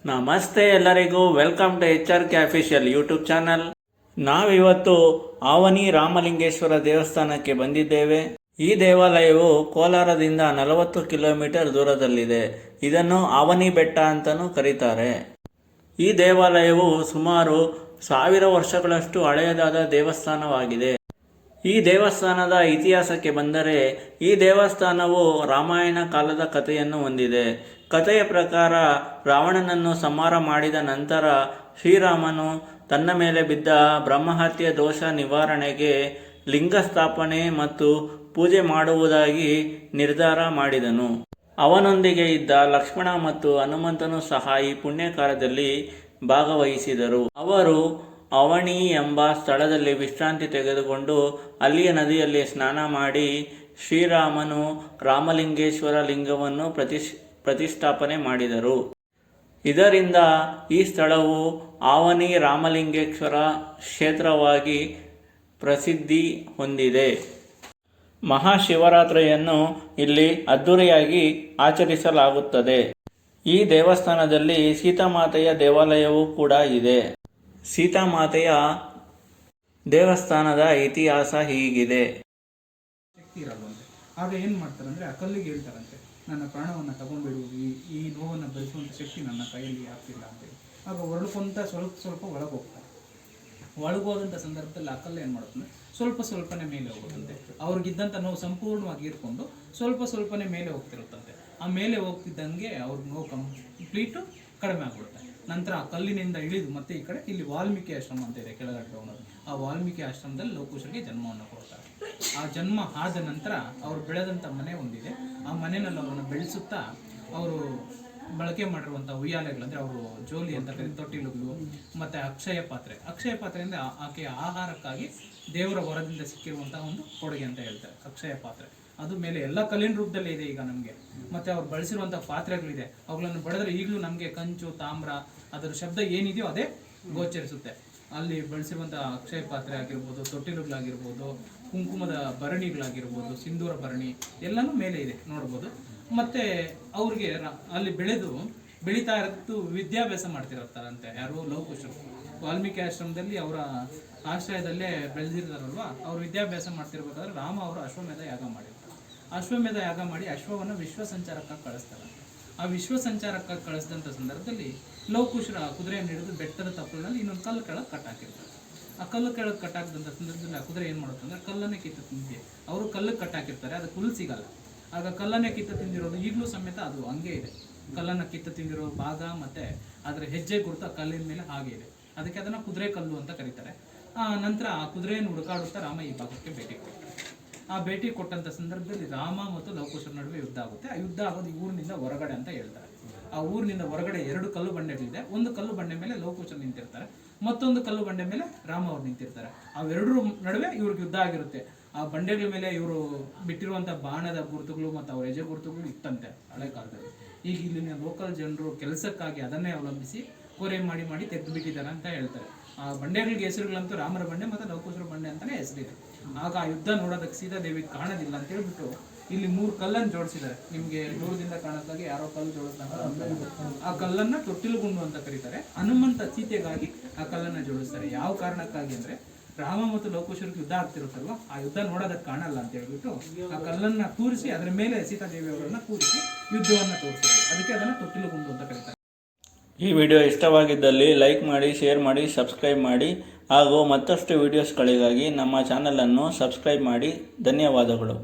ನಮಸ್ತೆ ಎಲ್ಲರಿಗೂ, welcome to HR ಕೆ ಅಫಿಷಿಯಲ್ ಯೂಟ್ಯೂಬ್ ಚಾನಲ್. ನಾವಿವತ್ತು ಆವನಿ ರಾಮಲಿಂಗೇಶ್ವರ ದೇವಸ್ಥಾನಕ್ಕೆ ಬಂದಿದ್ದೇವೆ. ಈ ದೇವಾಲಯವು ಕೋಲಾರದಿಂದ 40 ಕಿಲೋಮೀಟರ್ ದೂರದಲ್ಲಿದೆ. ಇದನ್ನು ಆವನಿ ಬೆಟ್ಟ ಅಂತಲೂ ಕರೀತಾರೆ. ಈ ದೇವಾಲಯವು ಸುಮಾರು 1000 ವರ್ಷಗಳಷ್ಟು ಹಳೆಯದಾದ ದೇವಸ್ಥಾನವಾಗಿದೆ. ಈ ದೇವಸ್ಥಾನದ ಇತಿಹಾಸಕ್ಕೆ ಬಂದರೆ, ಈ ದೇವಸ್ಥಾನವು ರಾಮಾಯಣ ಕಾಲದ ಕಥೆಯನ್ನು ಹೊಂದಿದೆ. ಕಥೆಯ ಪ್ರಕಾರ ರಾವಣನನ್ನು ಸಂಹಾರ ಮಾಡಿದ ನಂತರ ಶ್ರೀರಾಮನು ತನ್ನ ಮೇಲೆ ಬಿದ್ದ ಬ್ರಹ್ಮಹತ್ಯೆ ದೋಷ ನಿವಾರಣೆಗೆ ಲಿಂಗ ಸ್ಥಾಪನೆ ಮತ್ತು ಪೂಜೆ ಮಾಡುವುದಾಗಿ ನಿರ್ಧಾರ ಮಾಡಿದನು. ಅವನೊಂದಿಗೆ ಇದ್ದ ಲಕ್ಷ್ಮಣ ಮತ್ತು ಹನುಮಂತನು ಸಹ ಈ ಪುಣ್ಯ ಕಾರ್ಯದಲ್ಲಿ ಭಾಗವಹಿಸಿದರು. ಅವರು ಅವನಿ ಎಂಬ ಸ್ಥಳದಲ್ಲಿ ವಿಶ್ರಾಂತಿ ತೆಗೆದುಕೊಂಡು ಅಲ್ಲಿಯ ನದಿಯಲ್ಲಿ ಸ್ನಾನ ಮಾಡಿ ಶ್ರೀರಾಮನು ರಾಮಲಿಂಗೇಶ್ವರ ಲಿಂಗವನ್ನು ಪ್ರತಿಷ್ಠಾಪನೆ ಮಾಡಿದರು. ಇದರಿಂದ ಈ ಸ್ಥಳವು ಆವನಿ ರಾಮಲಿಂಗೇಶ್ವರ ಕ್ಷೇತ್ರವಾಗಿ ಪ್ರಸಿದ್ಧಿ ಹೊಂದಿದೆ. ಮಹಾಶಿವರಾತ್ರಿಯನ್ನು ಇಲ್ಲಿ ಅದ್ದೂರಿಯಾಗಿ ಆಚರಿಸಲಾಗುತ್ತದೆ. ಈ ದೇವಸ್ಥಾನದಲ್ಲಿ ಸೀತಾಮಾತೆಯ ದೇವಾಲಯವೂ ಕೂಡ ಇದೆ. ಸೀತಾಮಾತೆಯ ದೇವಸ್ಥಾನದ ಇತಿಹಾಸ ಹೀಗಿದೆ. ಶಕ್ತಿ ಇರಲ್ವಂತೆ. ಆಗ ಏನು ಮಾಡ್ತಾರಂದ್ರೆ ಆ ಕಲ್ಲಿಗೆ ಹೇಳ್ತಾರಂತೆ, ನನ್ನ ಪ್ರಾಣವನ್ನು ತಗೊಂಡ್ಬಿಡು, ಈ ನೋವನ್ನು ಭರಿಸುವಂಥ ಶಕ್ತಿ ನನ್ನ ಕೈಯಲ್ಲಿ ಆಗ್ತಿಲ್ಲ ಅಂತೇಳಿ. ಆಗ ಹೊರಡ್ಕೊಂತ ಸ್ವಲ್ಪ ಒಳಗೆ ಹೋಗ್ತಾರೆ. ಒಳಗೋದಂಥ ಸಂದರ್ಭದಲ್ಲಿ ಆ ಕಲ್ಲು ಏನು ಮಾಡುತ್ತಂದ್ರೆ ಸ್ವಲ್ಪನೇ ಮೇಲೆ ಹೋಗುತ್ತಂತೆ. ಅವ್ರಿಗಿದ್ದಂಥ ನೋವು ಸಂಪೂರ್ಣವಾಗಿ ಇರ್ಕೊಂಡು ಸ್ವಲ್ಪನೇ ಮೇಲೆ ಹೋಗ್ತಿರುತ್ತಂತೆ. ಆ ಮೇಲೆ ಹೋಗ್ತಿದ್ದಂಗೆ ಅವ್ರ ನೋವು ಕಂಪ್ಲೀಟು ಕಡಿಮೆ ಆಗ್ಬಿಡುತ್ತೆ. ನಂತರ ಆ ಕಲ್ಲಿನಿಂದ ಇಳಿದು ಮತ್ತೆ ಈ ಕಡೆ ಇಲ್ಲಿ ವಾಲ್ಮೀಕಿ ಆಶ್ರಮ ಅಂತ ಇದೆ ಕೆಳಗಡೆ ಹೋಗೋದು. ಆ ವಾಲ್ಮೀಕಿ ಆಶ್ರಮದಲ್ಲಿ ಲವಕುಶರಿಗೆ ಜನ್ಮವನ್ನು ಕೊಡ್ತಾರೆ. ಆ ಜನ್ಮ ಆದ ನಂತರ ಅವರು ಬೆಳೆದಂಥ ಮನೆ ಒಂದಿದೆ. ಆ ಮನೆಯಲ್ಲಿ ಅವರನ್ನು ಬೆಳೆಸುತ್ತಾ ಅವರು ಬಳಕೆ ಮಾಡಿರುವಂಥ ಉಯ್ಯಾಲೆಗಳಂದರೆ ಅವರು ಜೋಲಿ ಅಂತ ತೊಟ್ಟಿಲುಗಳು ಮತ್ತು ಅಕ್ಷಯ ಪಾತ್ರೆಯಿಂದ ಆಕೆಯ ಆಹಾರಕ್ಕಾಗಿ ದೇವರ ವರದಿಂದ ಸಿಕ್ಕಿರುವಂತಹ ಒಂದು ಕೊಡುಗೆ ಅಂತ ಹೇಳ್ತಾರೆ ಅಕ್ಷಯ ಪಾತ್ರೆ. ಅದು ಮೇಲೆ ಎಲ್ಲ ಕಲ್ಲಿನ ರೂಪದಲ್ಲೇ ಇದೆ ಈಗ ನಮಗೆ. ಮತ್ತೆ ಅವ್ರು ಬಳಸಿರುವಂಥ ಪಾತ್ರೆಗಳಿದೆ, ಅವುಗಳನ್ನು ಬಡಿದ್ರೆ ಈಗಲೂ ನಮಗೆ ಕಂಚು ತಾಮ್ರ ಅದರ ಶಬ್ದ ಏನಿದೆಯೋ ಅದೇ ಗೋಚರಿಸುತ್ತೆ. ಅಲ್ಲಿ ಬಳಸಿರುವಂಥ ಅಕ್ಷಯ ಪಾತ್ರೆ ಆಗಿರ್ಬೋದು, ತೊಟ್ಟಿಲುಗಳಾಗಿರ್ಬೋದು, ಕುಂಕುಮದ ಭರಣಿಗಳಾಗಿರ್ಬೋದು, ಸಿಂಧೂರ ಭರಣಿ ಎಲ್ಲನೂ ಮೇಲೆ ಇದೆ ನೋಡ್ಬೋದು. ಮತ್ತೆ ಅವ್ರಿಗೆ ಅಲ್ಲಿ ಬೆಳೀತಾ ಇರೋದು ವಿದ್ಯಾಭ್ಯಾಸ ಮಾಡ್ತಿರ್ತಾರಂತೆ ಯಾರು ಲವಕುಶರು. ವಾಲ್ಮೀಕಿ ಆಶ್ರಮದಲ್ಲಿ ಅವರ ಆಶ್ರಯದಲ್ಲೇ ಬೆಳೆದಿರ್ತಾರಲ್ವ, ಅವ್ರು ವಿದ್ಯಾಭ್ಯಾಸ ಮಾಡ್ತಿರ್ಬೇಕಾದ್ರೆ ರಾಮ ಅವರು ಅಶ್ವಮೇಧ ಯಾಗ ಮಾಡಿರ್ತಾರೆ. ಅಶ್ವಮೇಧ ಯಾಗ ಮಾಡಿ ಅಶ್ವವನ್ನು ವಿಶ್ವ ಸಂಚಾರಕ್ಕಾಗಿ ಕಳಿಸ್ತಾರೆ. ಆ ವಿಶ್ವ ಸಂಚಾರಕ್ಕಾಗಿ ಕಳಿಸಿದಂಥ ಸಂದರ್ಭದಲ್ಲಿ ಲವಕುಶರ ಕುದುರೆಯನ್ನು ಹಿಡಿದು ಬೆಟ್ಟದ ತಪ್ಪಲಿನಲ್ಲಿ ಇನ್ನೊಂದು ಕಲ್ಲು ಕೆಳಗೆ ಕಟ್ಟಾಕಿರ್ತಾರೆ. ಆ ಕಲ್ಲು ಕೆಳಗೆ ಕಟ್ಟಾಕಿದಂಥ ಸಂದರ್ಭದಲ್ಲಿ ಆ ಕುದುರೆ ಏನು ಮಾಡುತ್ತೆ ಅಂದರೆ ಕಲ್ಲನ್ನೇ ಕಿತ್ತು ತಿಂದಿದೆ. ಅವರು ಕಲ್ಲು ಕಟ್ಟಾಕಿರ್ತಾರೆ, ಅದು ಹುಲ್ಲು ಸಿಗಲ್ಲ. ಆಗ ಕಲ್ಲನ್ನೇ ಕಿತ್ತು ತಿಂದಿರೋದು ಈಗಲೂ ಸಮೇತ ಅದು ಹಂಗೆ ಇದೆ. ಕಲ್ಲನ್ನು ಕಿತ್ತು ತಿಂದಿರೋ ಭಾಗ ಮತ್ತು ಅದರ ಹೆಜ್ಜೆ ಗುರುತು ಆ ಕಲ್ಲಿನ ಮೇಲೆ ಹಾಗೆ ಇದೆ. ಅದಕ್ಕೆ ಅದನ್ನು ಕುದುರೆ ಕಲ್ಲು ಅಂತ ಕರೀತಾರೆ. ನಂತರ ಆ ಕುದುರೆಯನ್ನು ಹುಡುಕಾಡುತ್ತಾ ರಾಮ ಈ ಭಾಗಕ್ಕೆ ಭೇಟಿ ಕೊಡ್ತಾರೆ. ಆ ಭೇಟಿ ಕೊಟ್ಟಂಥ ಸಂದರ್ಭದಲ್ಲಿ ರಾಮ ಮತ್ತು ಲವಕುಶರ ನಡುವೆ ಯುದ್ಧ ಆಗುತ್ತೆ. ಆ ಯುದ್ಧ ಆಗೋದು ಊರಿನಿಂದ ಹೊರಗಡೆ ಅಂತ ಹೇಳ್ತಾರೆ. ಆ ಊರಿನಿಂದ ಹೊರಗಡೆ 2 ಕಲ್ಲು ಬಂಡೆಗಳಿದೆ. ಒಂದು ಕಲ್ಲು ಬಂಡೆ ಮೇಲೆ ಲವಕುಶರು ನಿಂತಿರ್ತಾರೆ, ಮತ್ತೊಂದು ಕಲ್ಲು ಬಂಡೆ ಮೇಲೆ ರಾಮ ಅವ್ರು ನಿಂತಿರ್ತಾರೆ. ಅವೆರಡರ ನಡುವೆ ಇವ್ರಿಗೆ ಯುದ್ಧ ಆಗಿರುತ್ತೆ. ಆ ಬಂಡೆಗಳ ಮೇಲೆ ಇವರು ಬಿಟ್ಟಿರುವಂಥ ಬಾಣದ ಗುರುತುಗಳು ಮತ್ತು ಅವ್ರ ಹೆಜ್ಜೆ ಗುರುತುಗಳು ಇತ್ತಂತೆ ಹಳೆ ಕಾಲದಲ್ಲಿ. ಈಗ ಇಲ್ಲಿನ ಲೋಕಲ್ ಜನರು ಕೆಲಸಕ್ಕಾಗಿ ಅದನ್ನೇ ಅವಲಂಬಿಸಿ ಕೋರೆ ಮಾಡಿ ತೆಗೆದು ಬಿಟ್ಟಿದ್ದಾರೆ ಅಂತ ಹೇಳ್ತಾರೆ. ಆ ಬಂಡೆಗಳಿಗೆ ಹೆಸರುಗಳಂತೂ ರಾಮರ ಬಂಡೆ ಮತ್ತು ಲವಕುಶರ ಬಂಡೆ ಅಂತಲೇ ಹೆಸರಿದೆ. ಆಗ ಆ ಯುದ್ಧ ನೋಡೋದಕ್ಕೆ ಸೀತಾದೇವಿ ಕಾಣೋದಿಲ್ಲ ಅಂತ ಹೇಳ್ಬಿಟ್ಟು ಇಲ್ಲಿ 3 ಕಲ್ಲನ್ನು ಜೋಡಿಸಿದ್ದಾರೆ. ನಿಮಗೆ ದೂರದಿಂದ ಕಾಣೋದಾಗಿ ಯಾರೋ ಕಲ್ಲು ಜೋಡಿಸ್ತಾರೆ. ಆ ಕಲ್ಲನ್ನು ತೊಟ್ಟಿಲುಗುಂಡು ಅಂತ ಕರೀತಾರೆ. ಹನುಮಂತ ಸೀತೆಗಾಗಿ ಆ ಕಲ್ಲನ್ನು ಜೋಡಿಸ್ತಾರೆ. ಯಾವ ಕಾರಣಕ್ಕಾಗಿ ಅಂದರೆ ರಾಮ ಮತ್ತು ಲವಕುಶರಿಗೆ ಯುದ್ಧ ಆಗ್ತಿರುತ್ತಲ್ವ, ಆ ಯುದ್ಧ ನೋಡೋದಕ್ಕೆ ಕಾಣಲ್ಲ ಅಂತ ಹೇಳ್ಬಿಟ್ಟು ಆ ಕಲ್ಲನ್ನು ಕೂರಿಸಿ ಅದರ ಮೇಲೆ ಸೀತಾದೇವಿ ಅವರನ್ನು ಕೂರಿಸಿ ಯುದ್ಧವನ್ನು ತೋರಿಸಿದ್ದಾರೆ. ಅದಕ್ಕೆ ಅದನ್ನು ತೊಟ್ಟಿಲುಗುಂಡು ಅಂತ ಕರೀತಾರೆ. ಈ ವಿಡಿಯೋ ಇಷ್ಟವಾಗಿದ್ದಲ್ಲಿ ಲೈಕ್ ಮಾಡಿ, ಶೇರ್ ಮಾಡಿ, ಸಬ್ಸ್ಕ್ರೈಬ್ ಮಾಡಿ. ಹಾಗೂ ಮತ್ತಷ್ಟು ವಿಡಿಯೋಸ್ಗಳಿಗಾಗಿ ನಮ್ಮ ಚಾನಲನ್ನು ಸಬ್ಸ್ಕ್ರೈಬ್ ಮಾಡಿ. ಧನ್ಯವಾದಗಳು.